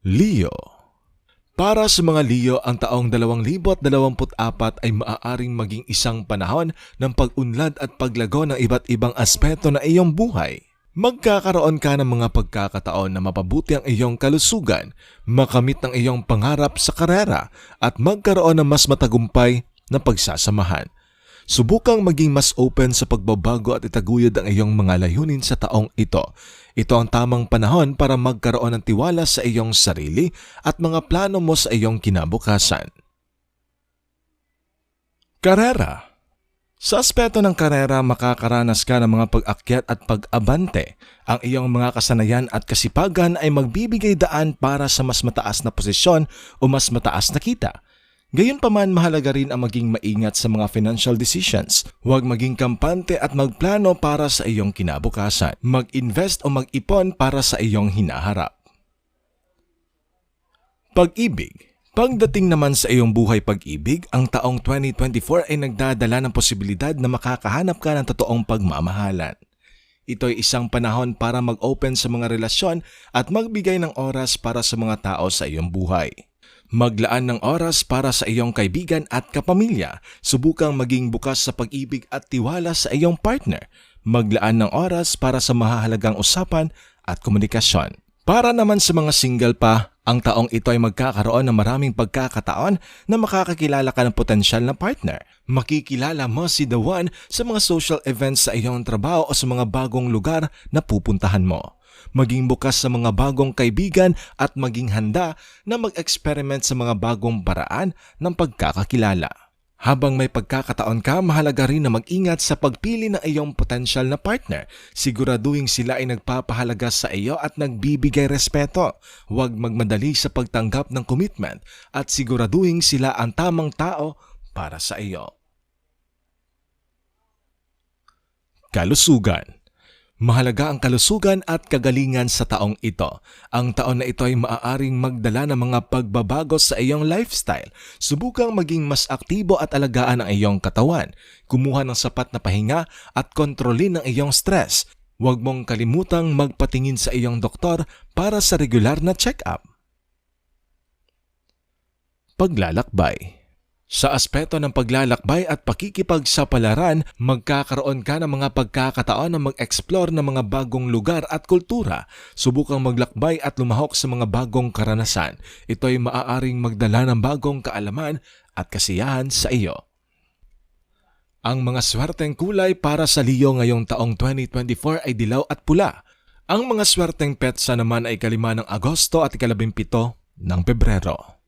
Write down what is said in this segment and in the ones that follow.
Leo. Para sa mga Leo, ang taong 2024 ay maaaring maging isang panahon ng pag-unlad at paglago ng iba't ibang aspeto ng iyong buhay. Magkakaroon ka ng mga pagkakataon na mapabuti ang iyong kalusugan, makamit ang iyong pangarap sa karera at magkaroon ng mas matagumpay na pagsasamahan. Subukang maging mas open sa pagbabago at itaguyod ang iyong mga layunin sa taong ito. Ito ang tamang panahon para magkaroon ng tiwala sa iyong sarili at mga plano mo sa iyong kinabukasan. Karera. Sa aspeto ng karera, makakaranas ka ng mga pag-akyat at pag-abante. Ang iyong mga kasanayan at kasipagan ay magbibigay daan para sa mas mataas na posisyon o mas mataas na kita. Gayunpaman, mahalaga rin ang maging maingat sa mga financial decisions. Huwag maging kampante at magplano para sa iyong kinabukasan. Mag-invest o mag-ipon para sa iyong hinaharap. Pag-ibig. Pagdating naman sa iyong buhay pag-ibig, ang taong 2024 ay nagdadala ng posibilidad na makakahanap ka ng totoong pagmamahalan. Ito ay isang panahon para mag-open sa mga relasyon at magbigay ng oras para sa mga tao sa iyong buhay. Maglaan ng oras para sa iyong kaibigan at kapamilya. Subukang maging bukas sa pag-ibig at tiwala sa iyong partner. Maglaan ng oras para sa mahahalagang usapan at komunikasyon. Para naman sa mga single pa, ang taong ito ay magkakaroon ng maraming pagkakataon na makakakilala ka ng potensyal na partner. Makikilala mo si The One sa mga social events sa iyong trabaho o sa mga bagong lugar na pupuntahan mo. Maging bukas sa mga bagong kaibigan at maging handa na mag-experiment sa mga bagong paraan ng pagkakakilala. Habang may pagkakataon ka, mahalaga rin na mag-ingat sa pagpili ng iyong potensyal na partner. Siguraduhin sila ay nagpapahalaga sa iyo at nagbibigay respeto. Huwag magmadali sa pagtanggap ng commitment at siguraduhin sila ang tamang tao para sa iyo. Kalusugan. Mahalaga ang kalusugan at kagalingan sa taong ito. Ang taon na ito ay maaaring magdala ng mga pagbabago sa iyong lifestyle. Subukang maging mas aktibo at alagaan ang iyong katawan. Kumuha ng sapat na pahinga at kontrolin ang iyong stress. Huwag mong kalimutang magpatingin sa iyong doktor para sa regular na check-up. Paglalakbay. Sa aspeto ng paglalakbay at pakikipagsapalaran, magkakaroon ka ng mga pagkakataon na mag-explore ng mga bagong lugar at kultura. Subukang maglakbay at lumahok sa mga bagong karanasan. Ito ay maaaring magdala ng bagong kaalaman at kasiyahan sa iyo. Ang mga swerteng kulay para sa Leo ngayong taong 2024 ay dilaw at pula. Ang mga swerteng petsa naman ay 5 ng Agosto at 17 ng Pebrero.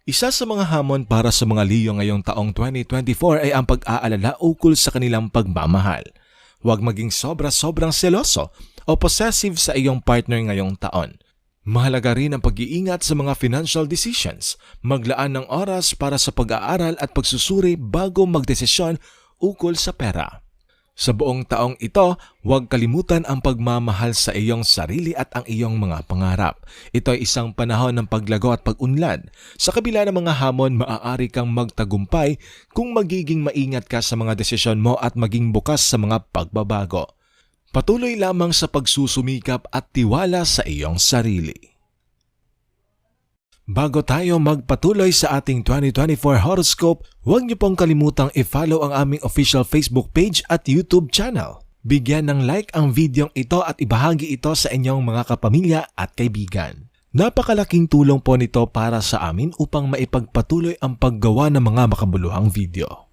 Isa sa mga hamon para sa mga Leo ngayong taong 2024 ay ang pag-aalala ukol sa kanilang pagmamahal. Huwag maging sobrang seloso o possessive sa iyong partner ngayong taon. Mahalaga rin ang pag-iingat sa mga financial decisions. Maglaan ng oras para sa pag-aaral at pagsusuri bago magdesisyon ukol sa pera. Sa buong taong ito, huwag kalimutan ang pagmamahal sa iyong sarili at ang iyong mga pangarap. Ito ay isang panahon ng paglago at pag-unlad. Sa kabila ng mga hamon, maaari kang magtagumpay kung magiging maingat ka sa mga desisyon mo at maging bukas sa mga pagbabago. Patuloy lamang sa pagsusumikap at tiwala sa iyong sarili. Bago tayo magpatuloy sa ating 2024 horoscope, huwag niyo pong kalimutang i-follow ang aming official Facebook page at YouTube channel. Bigyan ng like ang videong ito at ibahagi ito sa inyong mga kapamilya at kaibigan. Napakalaking tulong po nito para sa amin upang maipagpatuloy ang paggawa ng mga makabuluhang video.